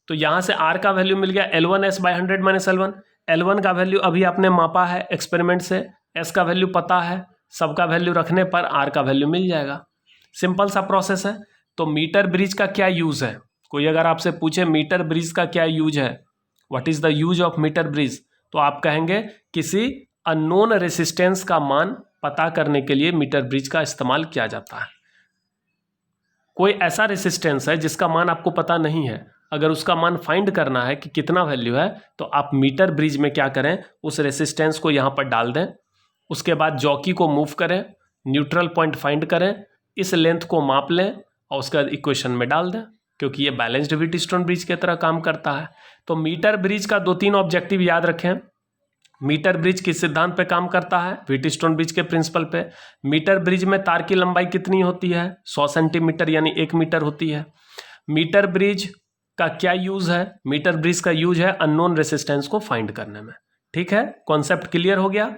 तो यहां से R का वैल्यू मिल गया L1S/100 - L1। L1 का वैल्यू अभी आपने मापा है एक्सपेरिमेंट से, S का वैल्यू पता है, सबका वैल्यू रखने पर R का वैल्यू मिल जाएगा। सिंपल सा प्रोसेस है। तो मीटर ब्रिज का क्या यूज है, कोई अगर आपसे पूछे मीटर ब्रिज का क्या यूज है, what is the use of metre bridge, तो आप कहेंगे किसी अननोन रेसिस्टेंस का मान पता करने के लिए मीटर ब्रिज का इस्तेमाल किया जाता है। कोई ऐसा रेसिस्टेंस है जिसका मान आपको पता नहीं है, अगर उसका मान फाइंड करना है कि कितना वैल्यू है, तो आप मीटर ब्रिज में क्या करें, उस रेसिस्टेंस को यहाँ पर डाल दें, उसके बाद जॉकी को मूव करें, न्यूट्रल पॉइंट फाइंड करें, इस लेंथ को माप लें और उसके बाद इक्वेशन में डाल दें, क्योंकि ये बैलेंस्ड व्हीटस्टोन ब्रिज की तरह काम करता है। तो मीटर ब्रिज का 2-3 ऑब्जेक्टिव याद रखें। मीटर ब्रिज किस सिद्धांत पे काम करता है, व्हीटस्टोन ब्रिज के प्रिंसिपल पे। मीटर ब्रिज में तार की लंबाई कितनी होती है, 100 सेंटीमीटर यानी 1 मीटर होती है। मीटर ब्रिज का क्या यूज है, मीटर ब्रिज का यूज है अननोन रेसिस्टेंस को फाइंड करने में, ठीक है। कॉन्सेप्ट क्लियर हो गया।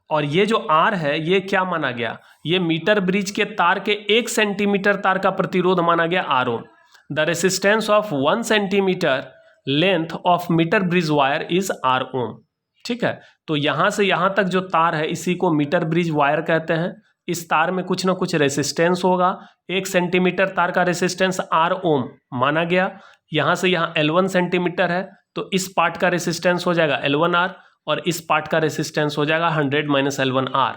और ये जो R है ये क्या माना गया, ये मीटर ब्रिज के तार के 1 सेंटीमीटर तार का प्रतिरोध माना गया R ohm. The resistance of 1 centimetre length of metre bridge wire is R ohm, ठीक है। तो यहां से यहां तक जो तार है इसी को मीटर ब्रिज वायर कहते हैं। इस तार में कुछ ना कुछ रेसिस्टेंस होगा। 1 सेंटीमीटर तार का रेसिस्टेंस R ओम माना गया। यहां से यहां L1 सेंटीमीटर है, तो इस पार्ट का रेसिस्टेंस हो जाएगा L1R और इस पार्ट का रेसिस्टेंस हो जाएगा 100 - L1R।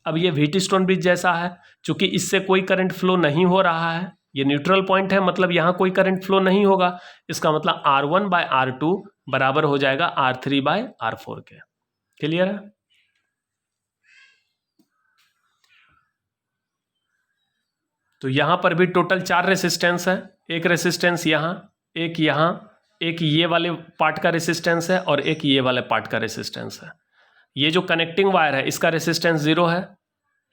अब ये व्हीटस्टोन ब्रिज जैसा है, चूंकि इससे कोई करंट फ्लो नहीं हो रहा है, ये न्यूट्रल पॉइंट है, मतलब यहाँ कोई करंट फ्लो नहीं होगा। इसका मतलब R1/R2 बराबर हो जाएगा R3/R4 के। क्लियर है। तो यहां पर भी टोटल 4 रेसिस्टेंस है, एक रेसिस्टेंस यहां, एक यहां, एक ये वाले पार्ट का रेसिस्टेंस है और एक ये वाले पार्ट का रेसिस्टेंस है। ये जो कनेक्टिंग वायर है इसका रेसिस्टेंस 0 है।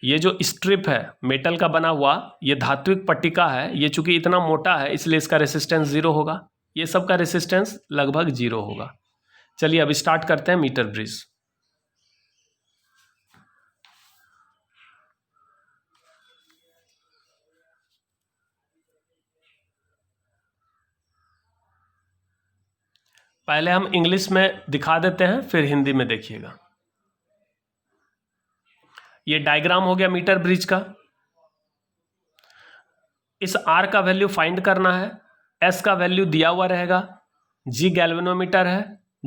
ये जो स्ट्रिप है मेटल का बना हुआ, ये धात्विक पट्टिका है, ये चूंकि इतना मोटा है इसलिए इसका रेसिस्टेंस 0 होगा। ये सब का रेसिस्टेंस लगभग 0 होगा। चलिए अब स्टार्ट करते हैं मीटर ब्रिज। पहले हम इंग्लिश में दिखा देते हैं, फिर हिंदी में देखिएगा। ये डायग्राम हो गया मीटर ब्रिज का। इस R का वैल्यू फाइंड करना है। S का वैल्यू दिया हुआ रहेगा। G गैल्वेनोमीटर है,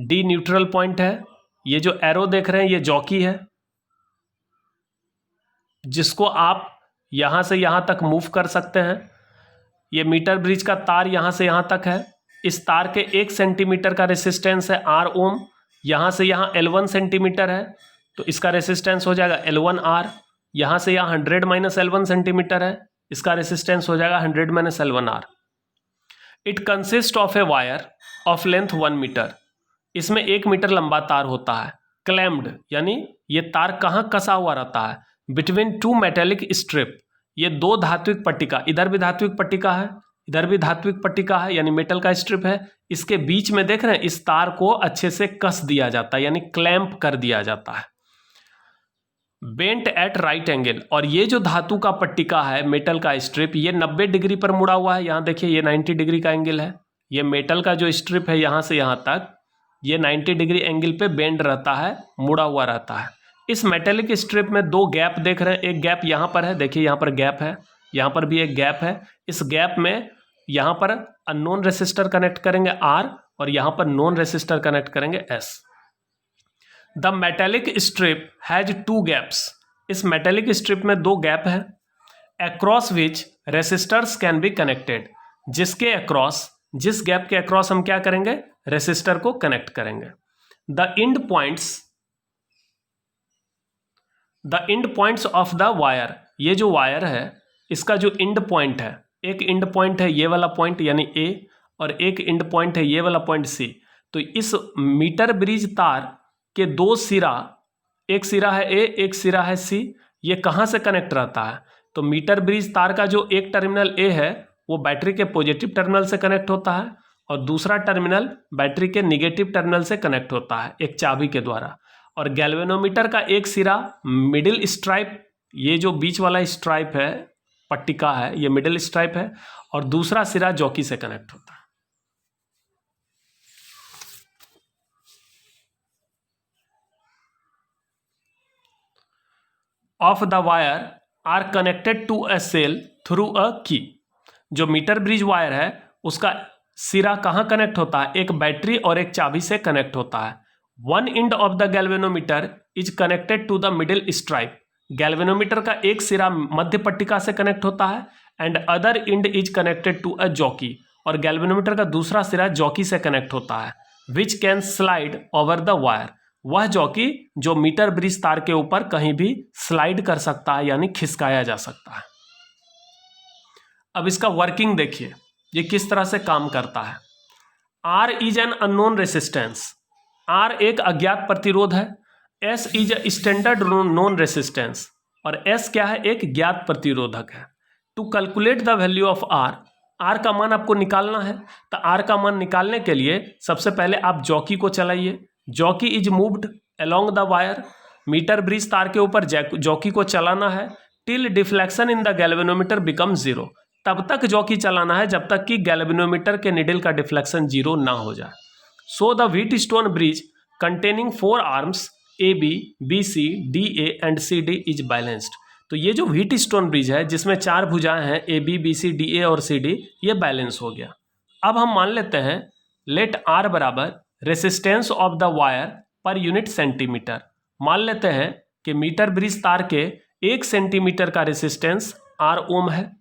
D न्यूट्रल पॉइंट है, ये जो एरो देख रहे हैं ये जॉकी है, जिसको आप यहां से यहां तक मूव कर सकते हैं। ये मीटर ब्रिज का तार यहां से यहां तक है। इस तार के 1 सेंटीमीटर का रेसिस्टेंस है R ओम। यहां से यहां L1 सेंटीमीटर है, तो इसका रेसिस्टेंस हो जाएगा L1R। यहां से यहां 100 - L1 सेंटीमीटर है, इसका रेसिस्टेंस हो जाएगा 100 - L1R। It consist of a wire of length 1 metre. इसमें 1 मीटर लंबा तार होता है। क्लैम्ड यानी ये तार कहां कसा हुआ रहता है, बिटवीन 2 मेटेलिक स्ट्रिप। ये 2 धात्विक पट्टिका, इधर भी धात्विक पट्टिका है, इधर भी धात्विक पट्टिका है, यानी मेटल का स्ट्रिप है। इसके बीच में देख रहे हैं, इस तार को अच्छे से कस दिया जाता है, यानी क्लैंप कर दिया जाता है। Bent at right angle. और ये जो धातु का पट्टिका है, मेटल का स्ट्रिप, ये 90 डिग्री पर मुड़ा हुआ है। यहाँ देखिए ये 90 डिग्री का एंगल है। ये मेटल का जो स्ट्रिप है यहाँ से यहाँ तक, ये 90 डिग्री एंगल पे बेंड रहता है, मुड़ा हुआ रहता है। इस मेटेलिक स्ट्रिप में 2 गैप देख रहे हैं। एक गैप यहाँ पर है, देखिए यहाँ पर गैप है, यहाँ पर भी एक गैप है। इस गैप में यहाँ पर अननोन रेसिस्टर कनेक्ट करेंगे R, और यहां पर नॉन रेसिस्टर कनेक्ट करेंगे S। The metallic strip has 2 gaps, इस मेटेलिक स्ट्रिप में 2 गैप है, across which resistors can be connected, जिसके अक्रॉस, जिस गैप के अक्रॉस हम क्या करेंगे, रेसिस्टर को कनेक्ट करेंगे। The end points of the wire, ये जो वायर है इसका जो एंड पॉइंट है, एक एंड पॉइंट है ये वाला पॉइंट यानी A और एक एंड पॉइंट है ये वाला पॉइंट C। तो इस मीटर ब्रिज तार के 2 सिरा, एक सिरा है A, एक सिरा है C, ये कहाँ से कनेक्ट रहता है? तो मीटर ब्रिज तार का जो एक टर्मिनल A है वो बैटरी के पॉजिटिव टर्मिनल से कनेक्ट होता है और दूसरा टर्मिनल बैटरी के निगेटिव टर्मिनल से कनेक्ट होता है एक चाबी के द्वारा। और गैल्वेनोमीटर का एक सिरा मिडिल स्ट्राइप, ये जो बीच वाला स्ट्राइप है, पट्टिका है, ये मिडिल स्ट्राइप है, और दूसरा सिरा जॉकी से कनेक्ट होता है। Of the wire are connected to a cell through a key, जो मीटर ब्रिज वायर है उसका सिरा कहाँ कनेक्ट होता है? एक बैटरी और एक चाबी से कनेक्ट होता है। One end of the galvanometer is connected to the middle stripe, galvanometer का एक सिरा मध्य पट्टिका से कनेक्ट होता है, and other end is connected to a jockey, और गैल्वेनोमीटर का दूसरा सिरा जॉकी से कनेक्ट होता है, which can slide over the wire, वह जॉकी जो मीटर ब्रिज तार के ऊपर कहीं भी स्लाइड कर सकता है यानी खिसकाया जा सकता है। अब इसका वर्किंग देखिए, ये किस तरह से काम करता है। R is an unknown resistance, R एक अज्ञात प्रतिरोध है, S is a standard known resistance, और S क्या है? एक ज्ञात प्रतिरोधक है। To calculate the value of R का मान आपको निकालना है, तो R का मान निकालने के लिए सबसे पहले आप जॉकी को चलाइए। Jockey is moved along the wire, metre bridge तार के ऊपर जॉकी को चलाना है till deflection in the galvanometer become 0, तब तक जॉकी चलाना है जब तक कि गैल्वेनोमीटर के निडल का डिफ्लेक्शन 0 ना हो जाए। So the Wheatstone bridge containing 4 arms AB, BC, DA and CD is balanced, तो ये जो व्हीटस्टोन ब्रिज है जिसमें 4 भुजाएं हैं AB, BC, DA और CD, ये बैलेंस हो गया। अब हम मान लेते हैं लेट R बराबर resistance of the wire per unit centimetre, मान लेते हैं कि मीटर ब्रिज तार के 1 सेंटीमीटर का रेसिस्टेंस R ओम है।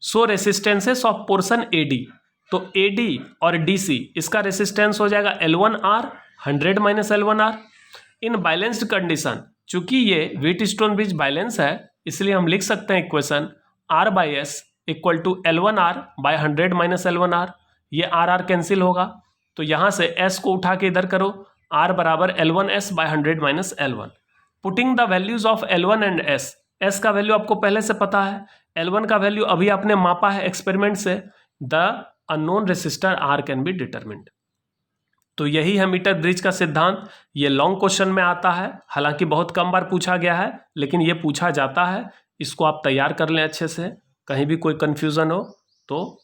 सो रेसिस्टेंसेस ऑफ पोर्शन AD, तो AD और DC इसका रेसिस्टेंस हो जाएगा L1R 100 माइनस L1R। इन बैलेंस्ड कंडीशन, चूंकि ये व्हीटस्टोन ब्रिज बैलेंस है इसलिए हम लिख सकते हैं equation R/S equal to L1R by 100 minus L1R, ये R कैंसिल होगा, तो यहाँ से S को उठा के इधर करो, R बराबर L1S by 100 minus L1। Putting the values of L1 and S का वैल्यू आपको पहले से पता है, L1 का वैल्यू अभी आपने मापा है एक्सपेरिमेंट से, the unknown resistor R can be determined. तो यही है मीटर ब्रिज का सिद्धांत। ये लॉन्ग क्वेश्चन में आता है, हालांकि बहुत कम बार पूछा गया है लेकिन ये पूछा जाता है, इसको आप तैयार कर लें अच्छे से। कहीं भी कोई कन्फ्यूज़न हो तो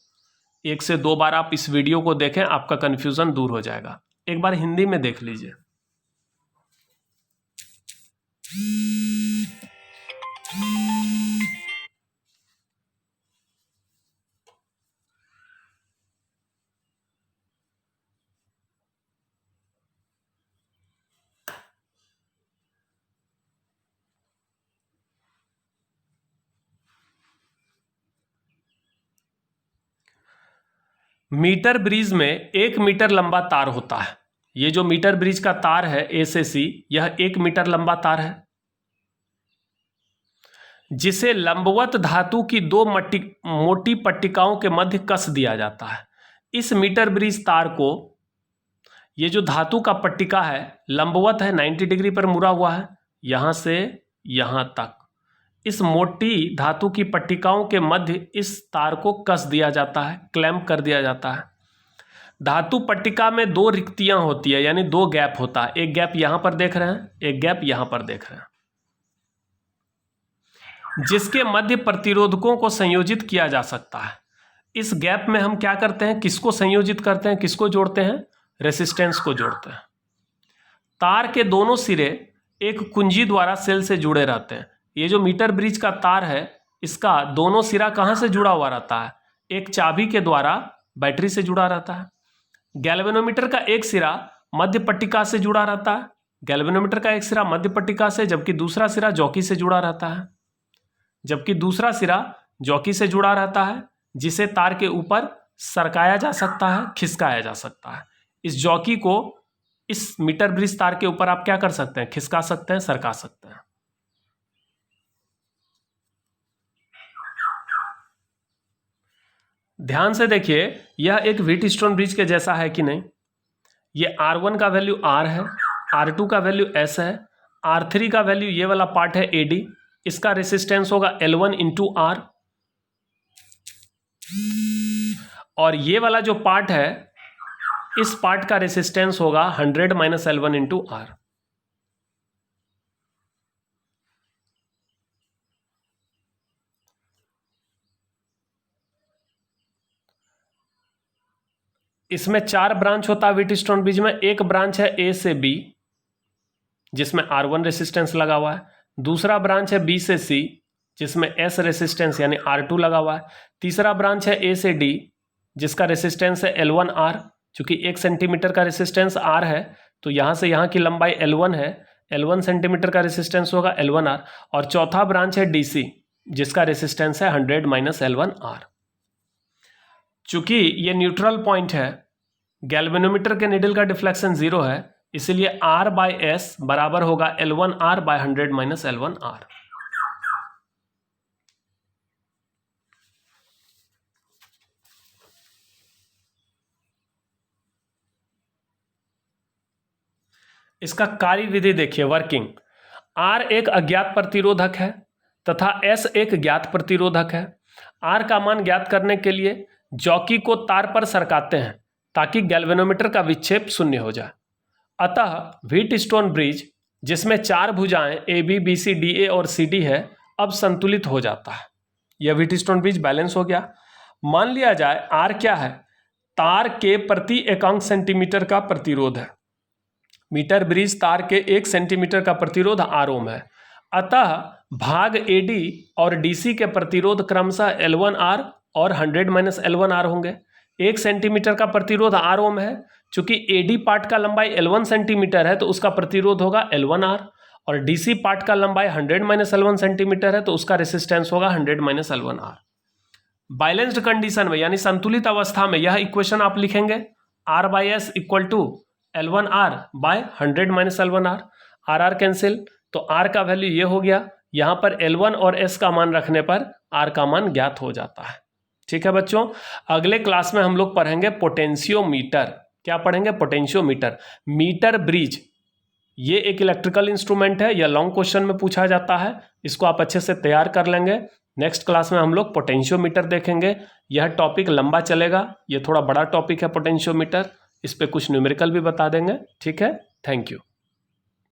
1 से 2 बार आप इस वीडियो को देखें, आपका कन्फ्यूज़न दूर हो जाएगा। एक बार हिंदी में देख लीजिए। मीटर ब्रिज में 1 मीटर लंबा तार होता है। ये जो मीटर ब्रिज का तार है A से C, यह 1 मीटर लंबा तार है जिसे लंबवत धातु की 2 मोटी पट्टिकाओं के मध्य कस दिया जाता है। इस मीटर ब्रिज तार को, ये जो धातु का पट्टिका है लंबवत है, 90 डिग्री पर मुड़ा हुआ है यहाँ से यहाँ तक। इस मोटी धातु की पट्टिकाओं के मध्य इस तार को कस दिया जाता है, क्लैंप कर दिया जाता है। धातु पट्टिका में 2 रिक्तियां होती है यानी 2 गैप होता है, एक गैप यहां पर देख रहे हैं, एक गैप यहां पर देख रहे हैं, जिसके मध्य प्रतिरोधकों को संयोजित किया जा सकता है। इस गैप में हम क्या करते हैं, किसको संयोजित करते हैं, किसको जोड़ते हैं? रेसिस्टेंस को जोड़ते हैं। तार के दोनों सिरे एक कुंजी द्वारा सेल से जुड़े रहते हैं। ये जो मीटर ब्रिज का तार है इसका दोनों सिरा कहाँ से जुड़ा हुआ रहता है? एक चाबी के द्वारा बैटरी से जुड़ा रहता है। गैल्वेनोमीटर का एक सिरा मध्य पट्टिका से जुड़ा रहता है, गैल्वेनोमीटर का एक सिरा मध्य पट्टिका से, जबकि दूसरा सिरा जॉकी से जुड़ा रहता है, जबकि दूसरा सिरा जॉकी से जुड़ा रहता है, जिसे तार के ऊपर सरकाया जा सकता है, खिसकाया जा सकता है। इस जॉकी को इस मीटर ब्रिज तार के ऊपर आप क्या कर सकते हैं, खिसका सकते हैं, सरका सकते हैं। ध्यान से देखिए, यह एक व्हीटस्टोन ब्रिज के जैसा है कि नहीं। ये R1 का वैल्यू R है, R2 का वैल्यू S है, R3 का वैल्यू ये वाला पार्ट है AD, इसका रेसिस्टेंस होगा L1 इंटू R, और ये वाला जो पार्ट है इस पार्ट का रेसिस्टेंस होगा 100 माइनस L1 इंटू R। इसमें 4 ब्रांच होता है व्हीटस्टोन ब्रिज में। एक ब्रांच है A से B जिसमें R1 रेसिस्टेंस लगा हुआ है, दूसरा ब्रांच है B से C जिसमें S रेसिस्टेंस यानी R2 लगा हुआ है, तीसरा ब्रांच है A से D जिसका रेसिस्टेंस है L1R। चूंकि 1 सेंटीमीटर का रेसिस्टेंस R है तो यहाँ से यहाँ की लंबाई L1 है, L1 सेंटीमीटर का रेसिस्टेंस होगा L1R, और चौथा ब्रांच है DC जिसका रेसिस्टेंस है 100 माइनस L1R। चूंकि ये न्यूट्रल पॉइंट है, गैल्वेनोमीटर के निडल का डिफ्लेक्शन 0 है, इसलिए R बाय S बराबर होगा L1R बाय 100 माइनस L1R। इसका कार्य विधि देखिए, वर्किंग। R एक अज्ञात प्रतिरोधक है तथा S एक ज्ञात प्रतिरोधक है। R का मान ज्ञात करने के लिए जॉकी को तार पर सरकाते हैं ताकि गैल्वेनोमीटर का विक्षेप शून्य हो जाए। अतः व्हीटस्टोन ब्रिज जिसमें 4 भुजाएं AB, BC, DA और CD है अब संतुलित हो जाता है। यह व्हीटस्टोन ब्रिज बैलेंस हो गया। मान लिया जाए R क्या है, तार के प्रति एकांक सेंटीमीटर का प्रतिरोध है। मीटर ब्रिज तार के 1 सेंटीमीटर का प्रतिरोध R ओम है। अतः भाग AD और DC के प्रतिरोध क्रमशः L1R और 100 माइनस L1R होंगे। 1 सेंटीमीटर का प्रतिरोध R ओम है, चूंकि AD पार्ट का लंबाई L1 सेंटीमीटर है तो उसका प्रतिरोध होगा L1R, और DC पार्ट का लंबाई 100 माइनस L1 सेंटीमीटर है तो उसका रेसिस्टेंस होगा 100 माइनस L1R। बैलेंस्ड कंडीशन में यानी संतुलित अवस्था में यह इक्वेशन आप लिखेंगे R by S equal to L1R by 100 minus L1R। R cancel, तो R का वैल्यू ये हो गया। यहाँ पर L1 और S का मान रखने पर R का मान ज्ञात हो जाता है। ठीक है बच्चों, अगले क्लास में हम लोग पढ़ेंगे पोटेंशियोमीटर। क्या पढ़ेंगे, पोटेंशियोमीटर। मीटर ब्रिज ये एक इलेक्ट्रिकल इंस्ट्रूमेंट है, यह लॉन्ग क्वेश्चन में पूछा जाता है, इसको आप अच्छे से तैयार कर लेंगे। नेक्स्ट क्लास में हम लोग पोटेंशियोमीटर देखेंगे। यह टॉपिक लंबा चलेगा, ये थोड़ा बड़ा टॉपिक है पोटेंशियोमीटर, इस पे कुछ न्यूमेरिकल भी बता देंगे। ठीक है, थैंक यू।